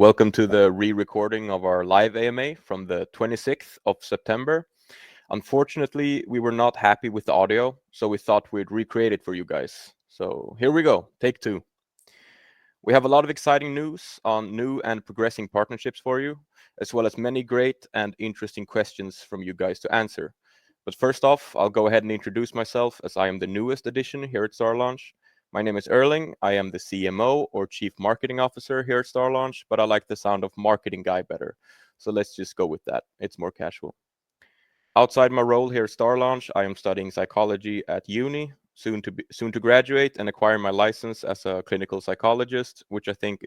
Welcome to the re-recording of our live AMA from the 26th of September. Unfortunately, we were not happy with the audio, so we thought we'd recreate it for you guys. So here we go, take two. We have a lot of exciting news on new and progressing partnerships for you, as well as many great and interesting questions from you guys to answer. But first off, I'll go ahead and introduce myself, as I am the newest addition here at StarLaunch. My name is Erling. I am the CMO or Chief Marketing Officer here at StarLaunch, but I like the sound of marketing guy better. So let's just go with that. It's more casual. Outside my role here at StarLaunch, I am studying psychology at uni, soon to graduate and acquire my license as a clinical psychologist, which I think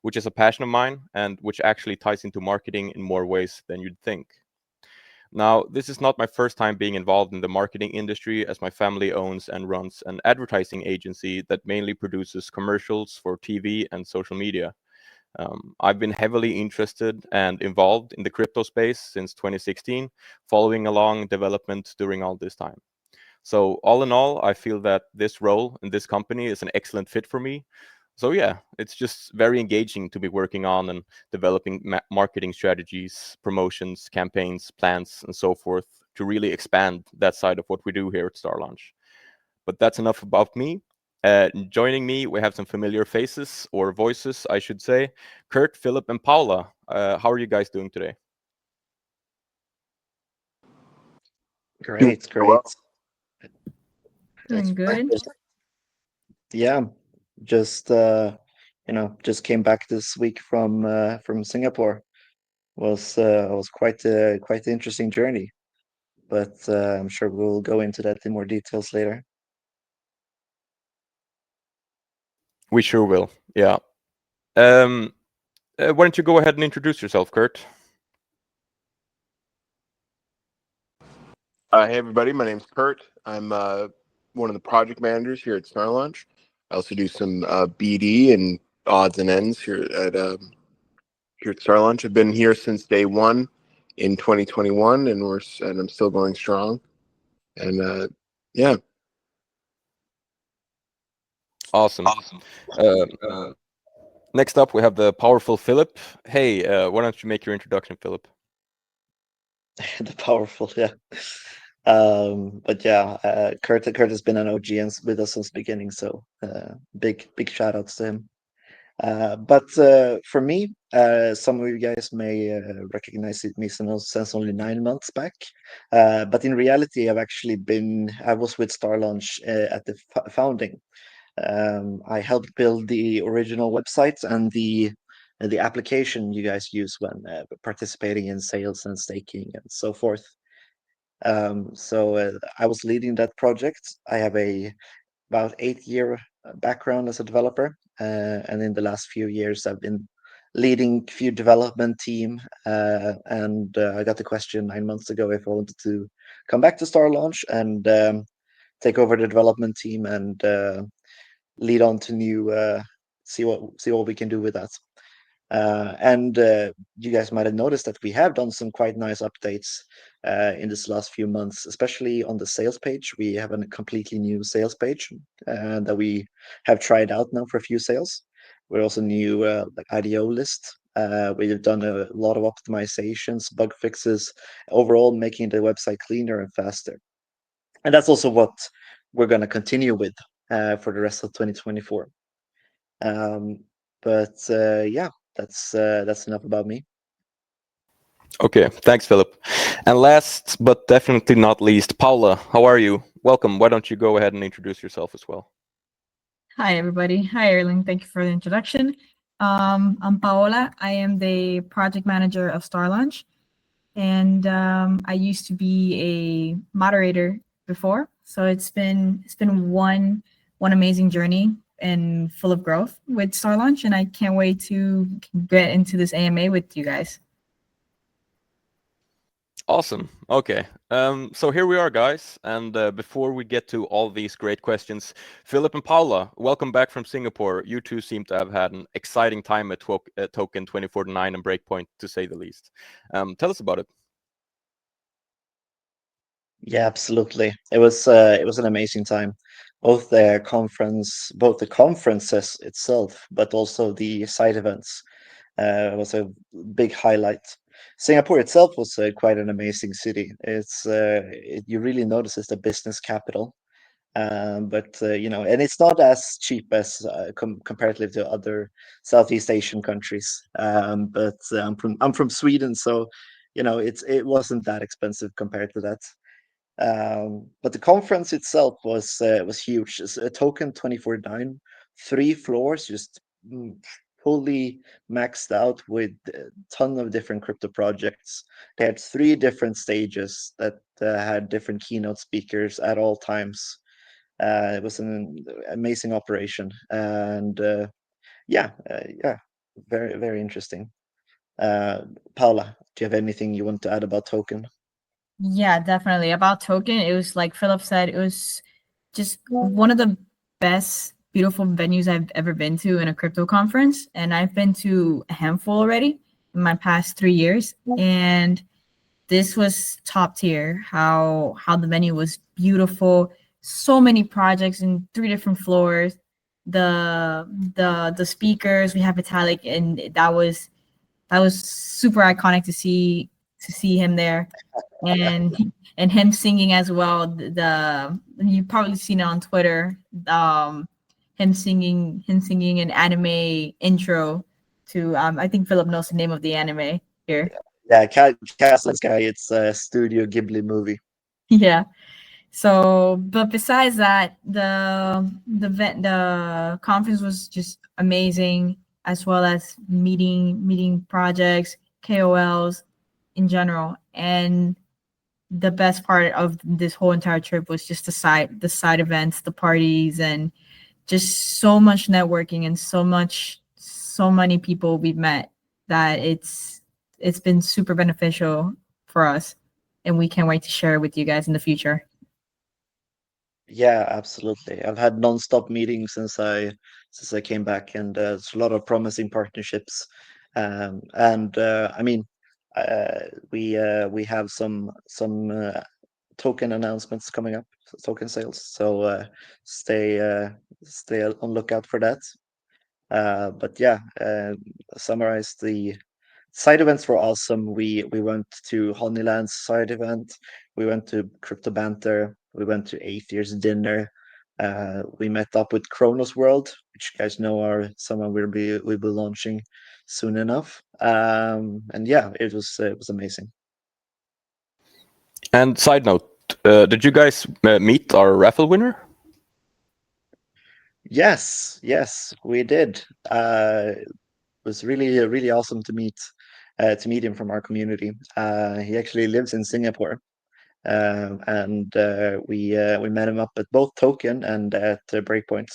which is a passion of mine and which actually ties into marketing in more ways than you'd think. Now, this is not my first time being involved in the marketing industry, as my family owns and runs an advertising agency that mainly produces commercials for TV and social media. I've been heavily interested and involved in the crypto space since 2016, following along development during all this time. So all in all, I feel that this role in this company is an excellent fit for me. So yeah, it's just very engaging to be working on and developing marketing strategies, promotions, campaigns, plans, and so forth to really expand that side of what we do here at StarLaunch. But that's enough about me. Joining me, we have some familiar faces, or voices, I should say. Kurt, Philip, and Paula. How are you guys doing today? Great. Doing good. Yeah, just just came back this week from Singapore. Was quite an interesting journey, but I'm sure we'll go into that in more details later. We sure will. Yeah. Why don't you go ahead and introduce yourself, Kurt? Hey everybody, my name's Kurt. I'm one of the project managers here at StarLaunch. I also do some BD and odds and ends here at StarLaunch. I've been here since day one in 2021, and I'm still going strong. And yeah. Awesome. Next up, we have the powerful Philip. Hey, why don't you make your introduction, Philip? The powerful, yeah. But yeah, Kurt has been an OG with us since the beginning, so big shout outs to him. But for me, some of you guys may recognize me since only 9 months back. But in reality, I was with StarLaunch at the founding. I helped build the original website and the application you guys use when participating in sales and staking and so forth. So I was leading that project. I have about 8-year background as a developer, and in the last few years I've been leading a few development team. And I got the question 9 months ago if I wanted to come back to StarLaunch and take over the development team and lead on to new see what we can do with that. And you guys might have noticed that we have done some quite nice updates in this last few months, especially on the sales page. We have a completely new sales page that we have tried out now for a few sales. We're also new IDO list. We've done a lot of optimizations, bug fixes, overall making the website cleaner and faster. And that's also what we're going to continue with for the rest of 2024. But yeah, that's enough about me. Okay, thanks, Philip. And last but definitely not least, Paula, how are you? Welcome. Why don't you go ahead and introduce yourself as well? Hi, everybody. Hi, Erling. Thank you for the introduction. I'm Paola. I am the project manager of StarLaunch, and I used to be a moderator before. So it's been one amazing journey and full of growth with StarLaunch, and I can't wait to get into this AMA with you guys. Awesome. Okay. So here we are, guys. And before we get to all these great questions, Philip and Paula, welcome back from Singapore. You two seem to have had an exciting time at Token2049 and Breakpoint, to say the least. Tell us about it. Yeah, absolutely. It was an amazing time. Both the conferences itself, but also the side events. was a big highlight. Singapore itself was quite an amazing city. You really notice it's the business capital. But and it's not as cheap as comparatively to other Southeast Asian countries. But I'm from Sweden, so it wasn't that expensive compared to that. But the conference itself was huge. It's a Token2049, 3 floors, just fully maxed out with a ton of different crypto projects. They had 3 different stages that had different keynote speakers at all times. It was an amazing operation, and yeah, very very interesting. Paula, do you have anything you want to add about Token? Yeah, definitely. About Token, it was like Philip said, it was just one of the best, beautiful venues I've ever been to in a crypto conference. And I've been to a handful already in my past 3 years. And this was top tier. How the venue was beautiful. So many projects in 3 different floors. The speakers, we have Vitalik, and that was super iconic to see him there, and him singing as well. You probably seen it on Twitter. Him singing an anime intro to I think Philip knows the name of the anime here. Yeah, Castle Sky. It's a Studio Ghibli movie. Yeah. So, but besides that, the conference was just amazing, as well as meeting projects, KOLs in general. And the best part of this whole entire trip was just the side events, the parties, and just so much networking and so many people we've met, that it's been super beneficial for us, and we can't wait to share it with you guys in the future. Yeah, absolutely. I've had non-stop meetings since I came back, and there's a lot of promising partnerships. And I mean, we have some token announcements coming up, token sales. So stay on lookout for that. But yeah, summarize the side events were awesome. We went to Honeyland's side event. We went to Crypto Banter. We went to Atheist Dinner. We met up with Kronos World, which you guys know are someone we'll be launching soon enough. And yeah, it was amazing. And side note, did you guys meet our raffle winner? Yes, we did. It was really awesome to meet him from our community. He actually lives in Singapore. And we met him up at both Token and at Breakpoint,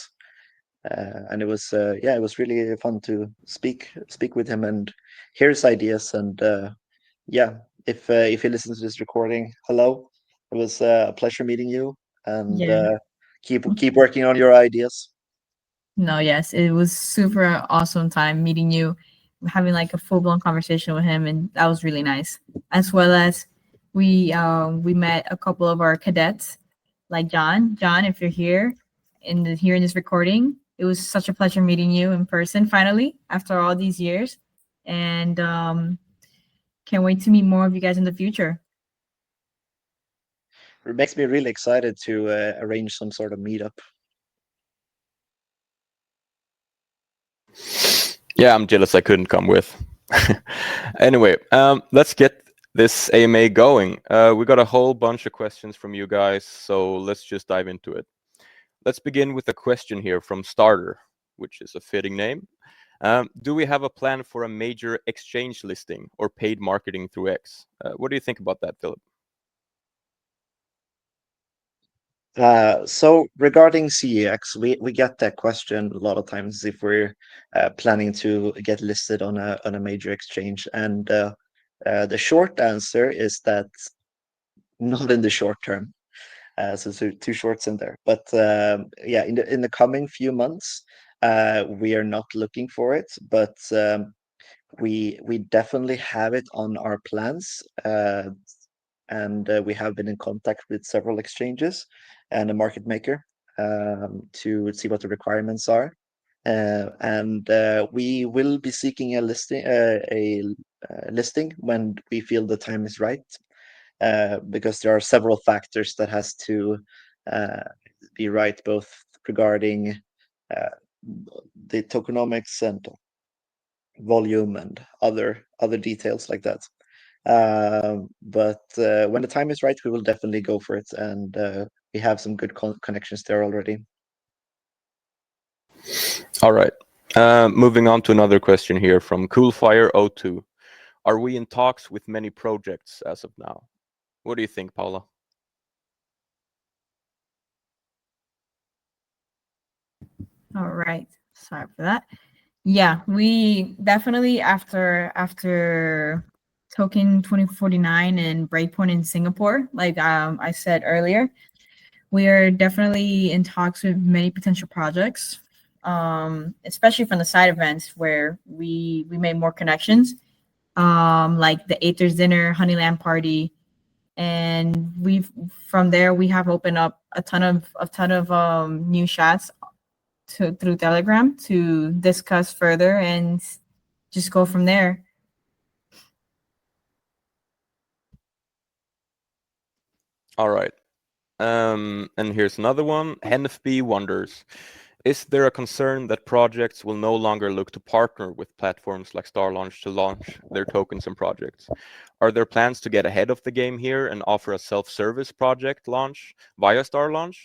and it was really fun to speak with him and hear his ideas. And yeah, if he listens to this recording, hello, it was a pleasure meeting you, and Yeah. keep working on your ideas. No, yes, it was super awesome time meeting you, having like a full blown conversation with him, and that was really nice. As well as we met a couple of our cadets, like John. John, if you're here hearing this recording, it was such a pleasure meeting you in person finally after all these years, and can't wait to meet more of you guys in the future. It makes me really excited to arrange some sort of meetup. Yeah, I'm jealous I couldn't come with. Anyway, let's get this AMA going. We got a whole bunch of questions from you guys, so let's just dive into it. Let's begin with a question here from Starter, which is a fitting name. Do we have a plan for a major exchange listing or paid marketing through X? What do you think about that, Philip? So regarding CEX, we get that question a lot of times if we're planning to get listed on a major exchange, and the short answer is that not in the short term. So two shorts in there, but yeah, in the coming few months, we are not looking for it, but we definitely have it on our plans. And we have been in contact with several exchanges and a market maker to see what the requirements are. and we will be seeking a listing when we feel the time is right, because there are several factors that has to be right, both regarding the tokenomics and volume and other details like that. But when the time is right, we will definitely go for it, and we have some good connections there already. All right. Moving on to another question here from Coolfire02. Are we in talks with many projects as of now? What do you think, Paula? All right. Sorry for that. Yeah, we definitely after Token2049 and Breakpoint in Singapore, like I said earlier, we are definitely in talks with many potential projects, especially from the side events where we made more connections, like the Aether's Dinner, Honeyland Party, and from there we have opened up a ton of new chats through Telegram to discuss further and just go from there. All right. And here's another one. NFB wonders, is there a concern that projects will no longer look to partner with platforms like StarLaunch to launch their tokens and projects? Are there plans to get ahead of the game here and offer a self-service project launch via StarLaunch?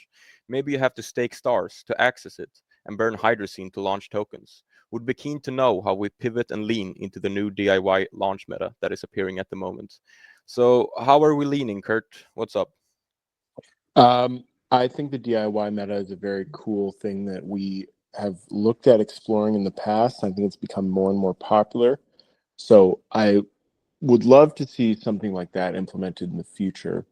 Maybe you have to stake stars to access it and burn hydrazine to launch tokens. Would be keen to know how we pivot and lean into the new DIY launch meta that is appearing at the moment. So how are we leaning, Kurt? What's up? I think the DIY meta is a very cool thing that we have looked at exploring in the past. I think it's become more and more popular. So I would love to see something like that implemented in the future,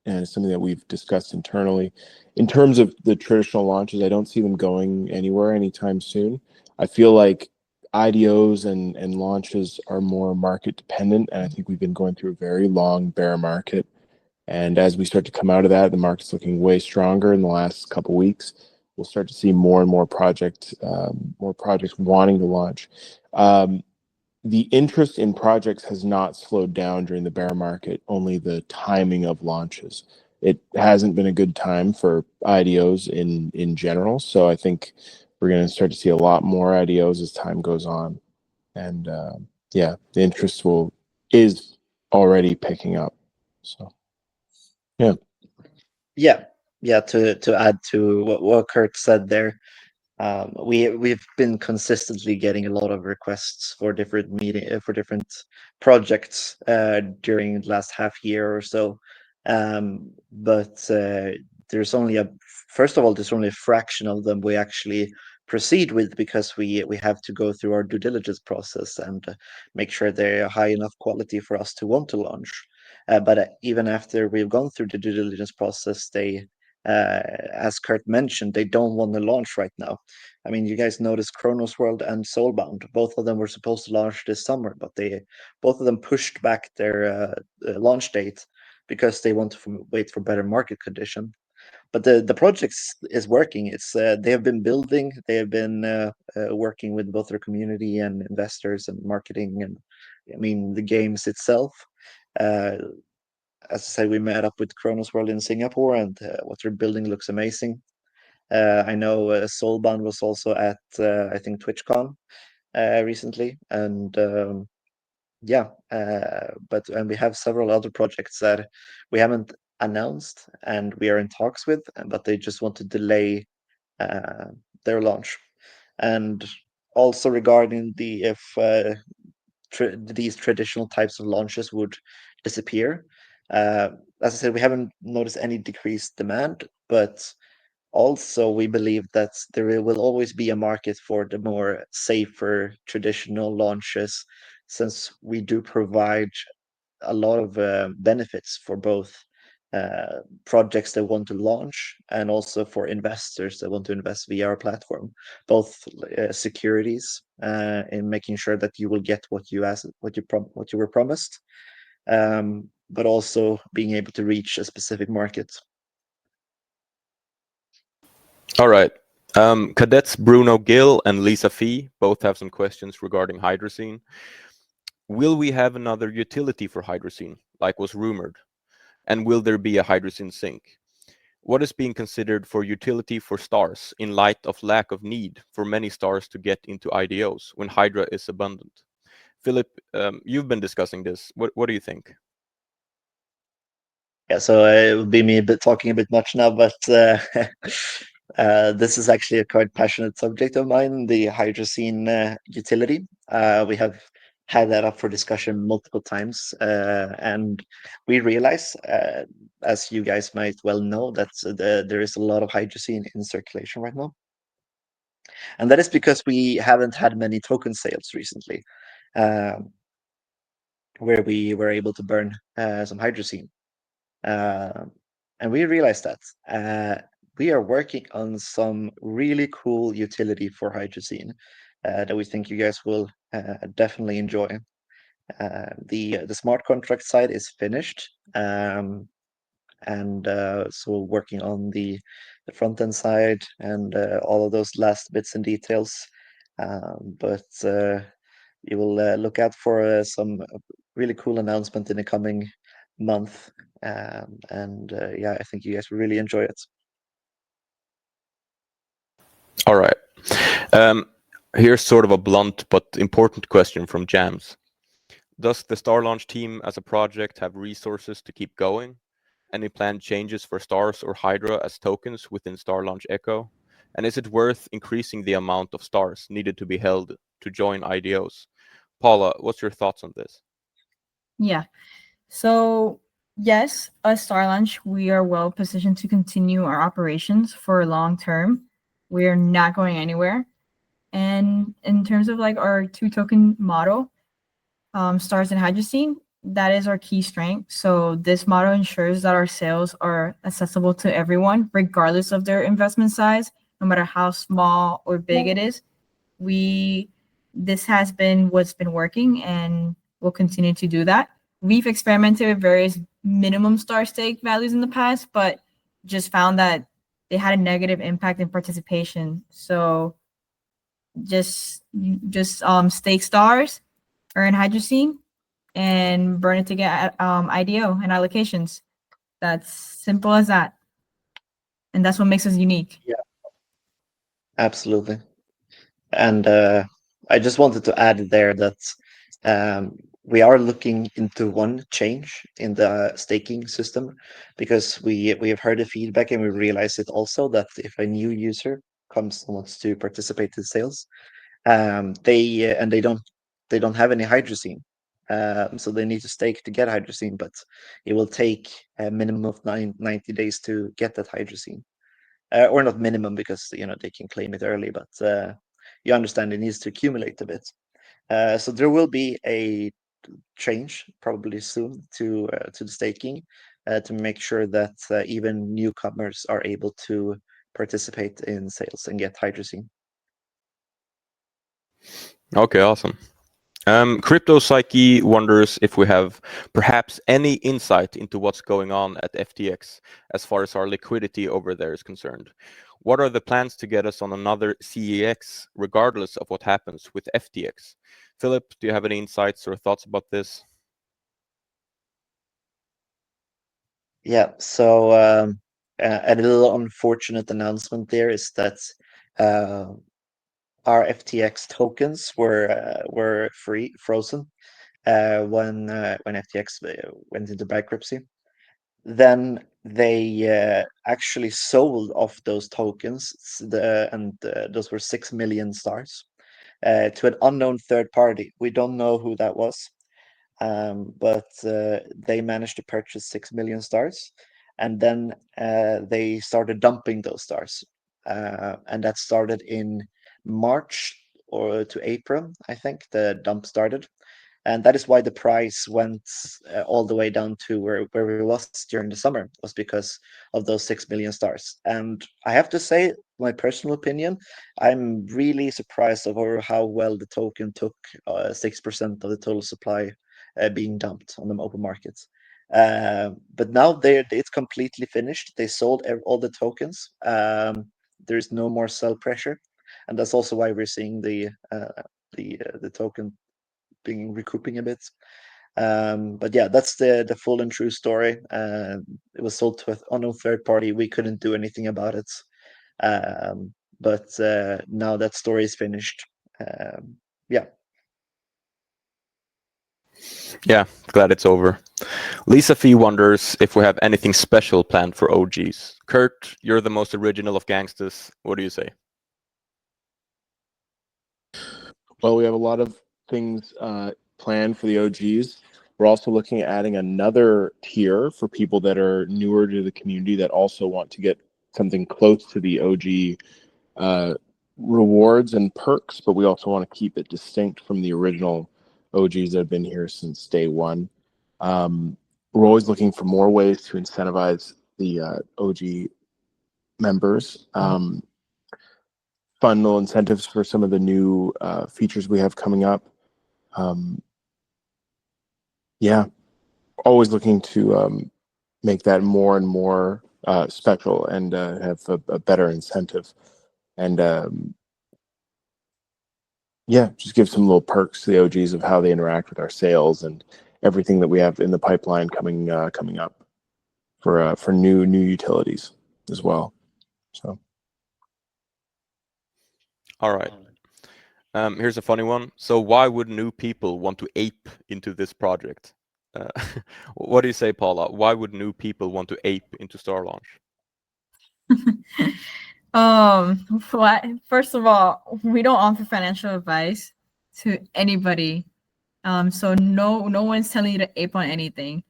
and it's something that we've discussed internally. In terms of the traditional launches, I don't see them going anywhere anytime soon. I feel like IDOs and launches are more market dependent, and I think we've been going through a very long bear market. And as we start to come out of that, the market's looking way stronger in the last couple of weeks. We'll start to see more and more projects wanting to launch. The interest in projects has not slowed down during the bear market, only the timing of launches. It hasn't been a good time for IDOs in general. So I think we're going to start to see a lot more IDOs as time goes on. And yeah, the interest is already picking up. So. Yeah. To add to what Kurt said there, we've been consistently getting a lot of requests for different projects during the last half year or so. But there's only first of all, there's only a fraction of them we actually proceed with, because we have to go through our due diligence process and make sure they're high enough quality for us to want to launch. But even after we've gone through the due diligence process, they, as Kurt mentioned, they don't want to launch right now. I mean, you guys noticed Kronos World and Soulbound. Both of them were supposed to launch this summer, but both of them pushed back their launch date because they want to wait for better market condition. But the project is working. It's they have been building. They have been working with both their community and investors and marketing, and I mean the games itself. As I say, we met up with Kronos World in Singapore, and what they're building looks amazing. I know Soulbound was also at I think TwitchCon recently, and yeah, and we have several other projects that we haven't announced and we are in talks with, but they just want to delay their launch. And also regarding if these traditional types of launches would disappear, as I said, we haven't noticed any decreased demand, but also we believe that there will always be a market for the more safer traditional launches, since we do provide a lot of benefits for both projects that want to launch and also for investors that want to invest via our platform, both securities in making sure that you will get what you asked, what you were promised, but also being able to reach a specific market. All right. Cadets Bruno Gill and Lisa Fee both have some questions regarding hydrazine. Will we have another utility for hydrazine, like was rumored? And will there be a hydrazine sink? What is being considered for utility for stars in light of lack of need for many stars to get into IDOs when Hydra is abundant? Philip, you've been discussing this. What do you think? Yeah, so it would be me talking a bit much now, but this is actually a quite passionate subject of mine, the hydrazine utility. We have had that up for discussion multiple times, and we realize, as you guys might well know, that there is a lot of hydrazine in circulation right now. And that is because we haven't had many token sales recently, where we were able to burn some hydrazine. And we realized that we are working on some really cool utility for hydrazine that we think you guys will definitely enjoy. The smart contract side is finished, and so working on the front end side and all of those last bits and details. But you will look out for some really cool announcement in the coming month. And yeah, I think you guys will really enjoy it. All right. Here's sort of a blunt but important question from Jams. Does the StarLaunch team as a project have resources to keep going? Any planned changes for stars or Hydra as tokens within StarLaunch Echo? And is it worth increasing the amount of stars needed to be held to join IDOs? Paula, what's your thoughts on this? Yeah. So yes, as StarLaunch, we are well positioned to continue our operations for long term. We are not going anywhere. And in terms of like our 2 token model, stars and hydrazine, that is our key strength. So this model ensures that our sales are accessible to everyone, regardless of their investment size, no matter how small or big it is. This has been what's been working, and we'll continue to do that. We've experimented with various minimum star stake values in the past, but just found that they had a negative impact in participation. So just stake stars, earn hydrazine, and burn it to get IDO and allocations. That's simple as that. And that's what makes us unique. Yeah, absolutely. And I just wanted to add there that we are looking into one change in the staking system, because we have heard the feedback and we realize it also that if a new user comes and wants to participate in sales, they don't have any hydrazine. So they need to stake to get hydrazine, but it will take a minimum of 90 days to get that hydrazine. Or not minimum, because they can claim it early, but you understand it needs to accumulate a bit. So there will be a change probably soon to the staking to make sure that even newcomers are able to participate in sales and get hydrazine. Okay, awesome. Crypto Psyche wonders if we have perhaps any insight into what's going on at FTX as far as our liquidity over there is concerned. What are the plans to get us on another CEX, regardless of what happens with FTX? Philip, do you have any insights or thoughts about this? Yeah, so a little unfortunate announcement there is that our FTX tokens were frozen when FTX went into bankruptcy. Then they actually sold off those tokens, and those were 6 million stars to an unknown third party. We don't know who that was, but they managed to purchase 6 million stars, and then they started dumping those stars, and that started in March or to April, I think the dump started. And that is why the price went all the way down to where it was during the summer, was because of those 6 million stars. And I have to say, my personal opinion, I'm really surprised over how well the token took 6% of the total supply being dumped on the open market. But now it's completely finished. They sold all the tokens. there's no more sell pressure, and that's also why we're seeing the token being recouping a bit. But yeah, that's the full and true story. It was sold to an unknown third party. We couldn't do anything about it. But now that story is finished. Yeah. Yeah, glad it's over. Lisa Fee wonders if we have anything special planned for OGs. Kurt, you're the most original of gangsters. What do you say? Well, we have a lot of things planned for the OGs. We're also looking at adding another tier for people that are newer to the community that also want to get something close to the OG rewards and perks, but we also want to keep it distinct from the original OGs that have been here since day one. We're always looking for more ways to incentivize the OG members. Fun little incentives for some of the new features we have coming up. Yeah, always looking to make that more and more special and have a better incentive. And yeah, just give some little perks to the OGs of how they interact with our sales and everything that we have in the pipeline coming up for new utilities as well. So. All right. Here's a funny one. So why would new people want to ape into this project? What do you say, Paula? Why would new people want to ape into StarLaunch? First of all, we don't offer financial advice to anybody. So no one's telling you to ape on anything.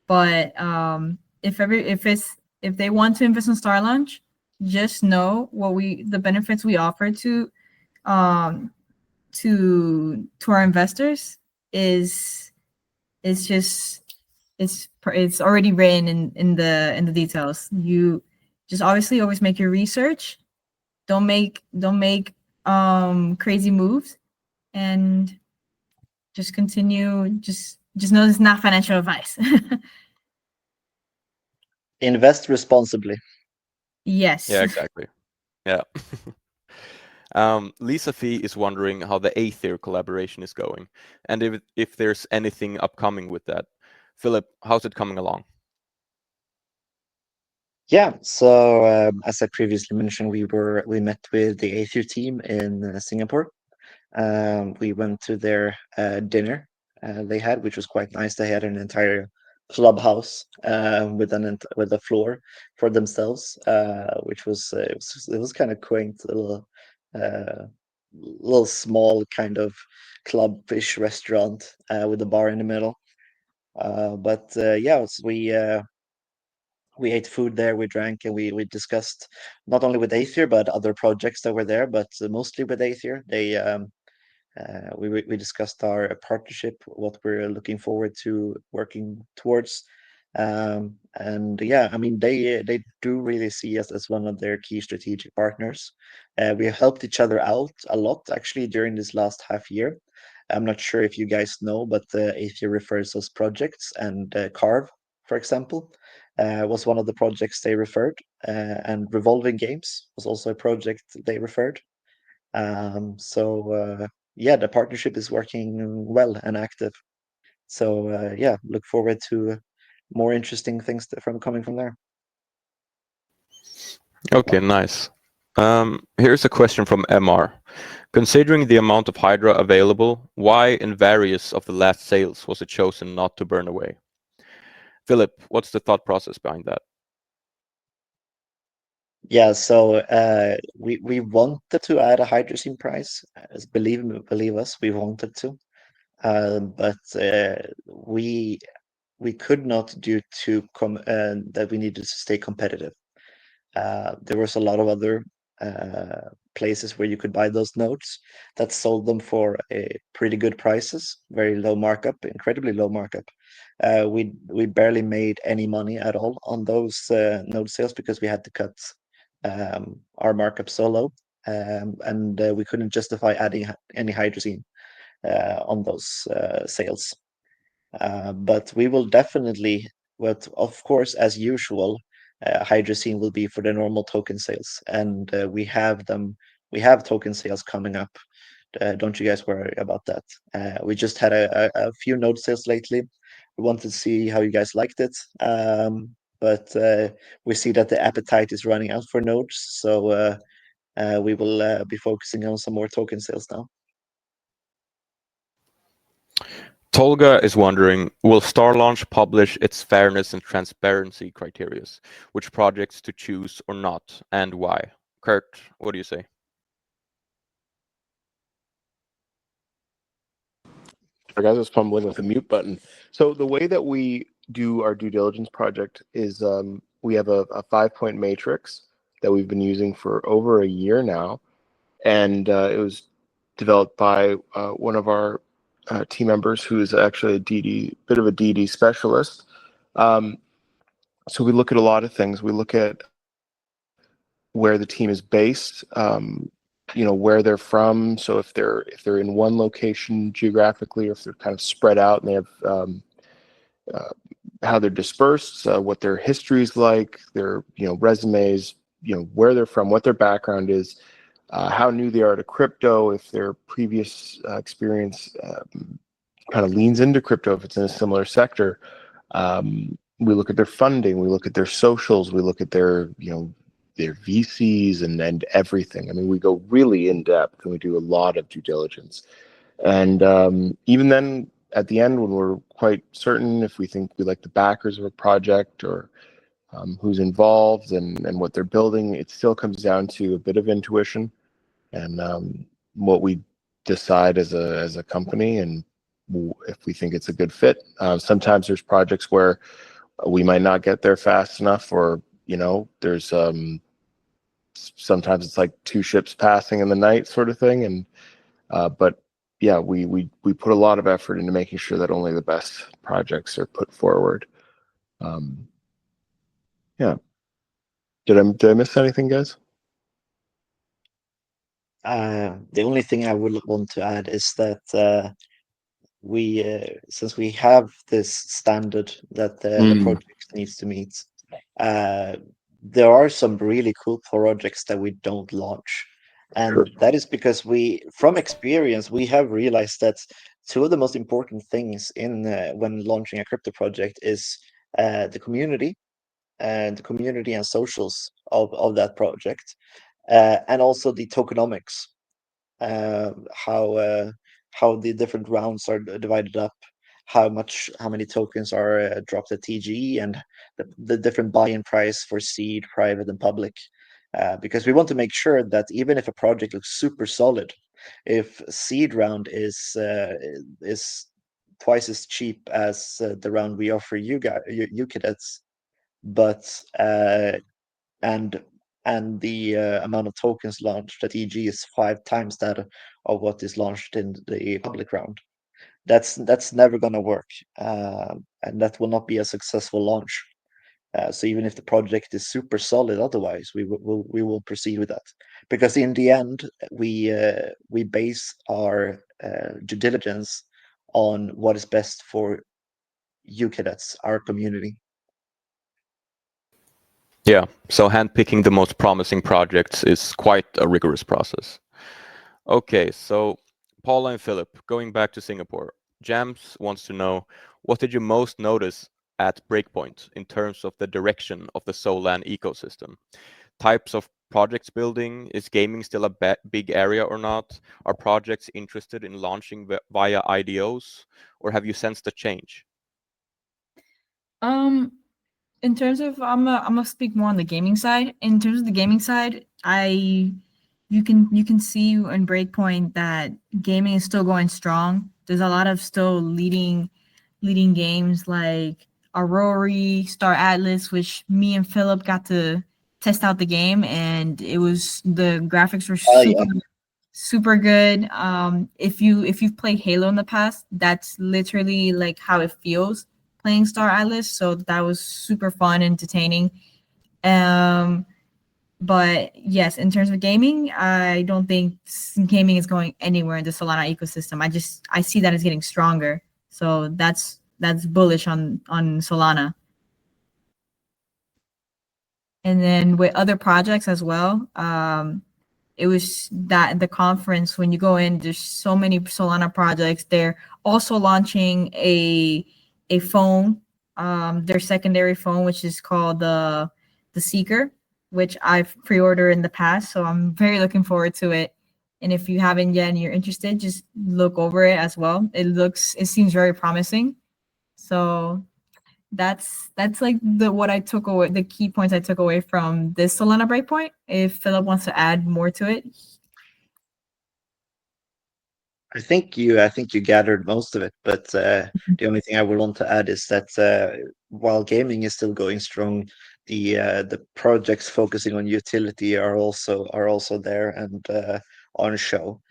But if they want to invest in StarLaunch, just know the benefits we offer to our investors is it's already written in the details. You just obviously always make your research. Don't make crazy moves, and just continue. Just know it's not financial advice. Invest responsibly. Yes. Yeah, exactly. Yeah. Lisa Fee is wondering how the Aether collaboration is going, and if there's anything upcoming with that. Philip, how's it coming along? Yeah, so as I previously mentioned, we met with the Aether team in Singapore. We went to their dinner they had, which was quite nice. They had an entire clubhouse with a floor for themselves, which was it was kind of quaint, little small kind of club-ish restaurant with a bar in the middle. But yeah, we ate food there, we drank, and we discussed not only with Aether but other projects that were there, but mostly with Aether. We discussed our partnership, what we're looking forward to working towards, and yeah, I mean they do really see us as one of their key strategic partners. We have helped each other out a lot actually during this last half year. I'm not sure if you guys know, but Aether refers us projects, and Carve, for example, was one of the projects they referred, and Revolving Games was also a project they referred. So yeah, the partnership is working well and active. So yeah, look forward to more interesting things coming from there. Okay, nice. Here's a question from MR. Considering the amount of Hydra available, why in various of the last sales was it chosen not to burn away? Philip, what's the thought process behind that? Yeah, so we wanted to add a hydrogen price. Believe us, we wanted to, but we could not due to that we needed to stay competitive. There was a lot of other places where you could buy those notes that sold them for pretty good prices, very low markup, incredibly low markup. We barely made any money at all on those note sales because we had to cut our markup so low, and we couldn't justify adding any hydrazine on those sales. But we will definitely, but of course, as usual, Hydrocene will be for the normal token sales, and we have them. We have token sales coming up. Don't you guys worry about that. We just had a few node sales lately. We wanted to see how you guys liked it, but we see that the appetite is running out for nodes, so we will be focusing on some more token sales now. Tolga is wondering, will StarLaunch publish its fairness and transparency criteria, which projects to choose or not, and why? Kurt, what do you say? I guys was fumbling with the mute button. So the way that we do our due diligence project is we have a 5-point matrix that we've been using for over a year now, and it was developed by one of our team members who is actually a bit of a DD specialist. So we look at a lot of things. We look at where the team is based, where they're from. So if they're in one location geographically, or if they're kind of spread out and they have how they're dispersed, what their history is like, their resumes, where they're from, what their background is, how new they are to crypto, if their previous experience kind of leans into crypto, if it's in a similar sector. We look at their funding, we look at their socials, we look at their VCs and everything. I mean, we go really in depth and we do a lot of due diligence. And even then, at the end, when we're quite certain if we think we like the backers of a project or who's involved and what they're building, it still comes down to a bit of intuition and what we decide as a company, and if we think it's a good fit. Sometimes there's projects where we might not get there fast enough, or there's sometimes it's like two ships passing in the night sort of thing. And but yeah, we put a lot of effort into making sure that only the best projects are put forward. Yeah. Did I miss anything, guys? The only thing I would want to add is that we, since we have this standard that the project needs to meet, there are some really cool projects that we don't launch. And Sure. that is because from experience, we have realized that two of the most important things when launching a crypto project is the community and socials of that project, and also the tokenomics, how the different rounds are divided up, how many tokens are dropped at TG, and the different buy-in price for seed, private, and public. Because we want to make sure that even if a project looks super solid, if seed round is twice as cheap as the round we offer you cadets, but and the amount of tokens launched at EG is 5 times that of what is launched in the public round. That's never going to work, and that will not be a successful launch. So even if the project is super solid, otherwise we will proceed with that, because in the end we base our due diligence on what is best for you cadets, our community. Yeah, so handpicking the most promising projects is quite a rigorous process. Okay, so Paula and Philip, going back to Singapore, Jams wants to know, what did you most notice at Breakpoint in terms of the direction of the Solana ecosystem? Types of projects building, is gaming still a big area or not? Are projects interested in launching via IDOs, or have you sensed a change? In terms of, I'm gonna speak more on the gaming side. In terms of the gaming side, you can see in Breakpoint that gaming is still going strong. There's a lot of still leading games like Aurora, Star Atlas, which me and Philip got to test out the game, and the graphics were super good. If you've played Halo in the past, that's literally like how it feels playing Star Atlas. So that was super fun, entertaining. But yes, in terms of gaming, I don't think gaming is going anywhere in the Solana ecosystem. I see that it's getting stronger. So that's bullish on Solana. And then with other projects as well, it was that the conference, when you go in, there's so many Solana projects. They're also launching a phone, their secondary phone, which is called the Seeker, which I've pre-ordered in the past. So I'm very looking forward to it. And if you haven't yet and you're interested, just look over it as well. It seems very promising. So that's like what I took away, the key points I took away from this Solana Breakpoint. If Philip wants to add more to it. I think you gathered most of it, but the only thing I would want to add is that while gaming is still going strong, the projects focusing on utility are also there and on show.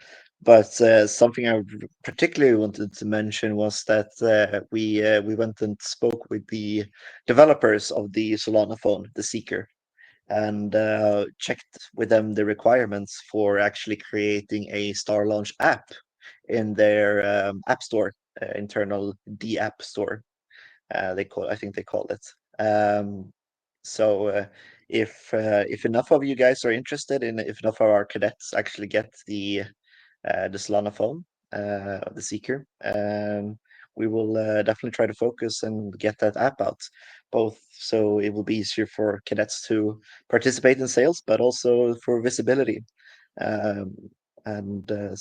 But something I particularly wanted to mention was that we went and spoke with the developers of the Solana phone, the Seeker, and checked with them the requirements for actually creating a StarLaunch app in their app store, internal D app store. I think they call it. So if enough of you guys are interested in, if enough of our cadets actually get the Solana phone, the Seeker, we will definitely try to focus and get that app out, both so it will be easier for cadets to participate in sales, but also for visibility. So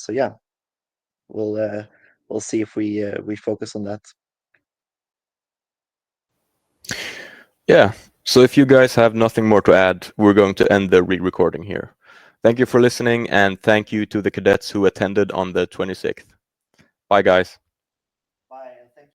yeah, we'll see if we focus on that. Yeah. So if you guys have nothing more to add, we're going to end the re-recording here. Thank you for listening, and thank you to the cadets who attended on the 26th. Bye, guys.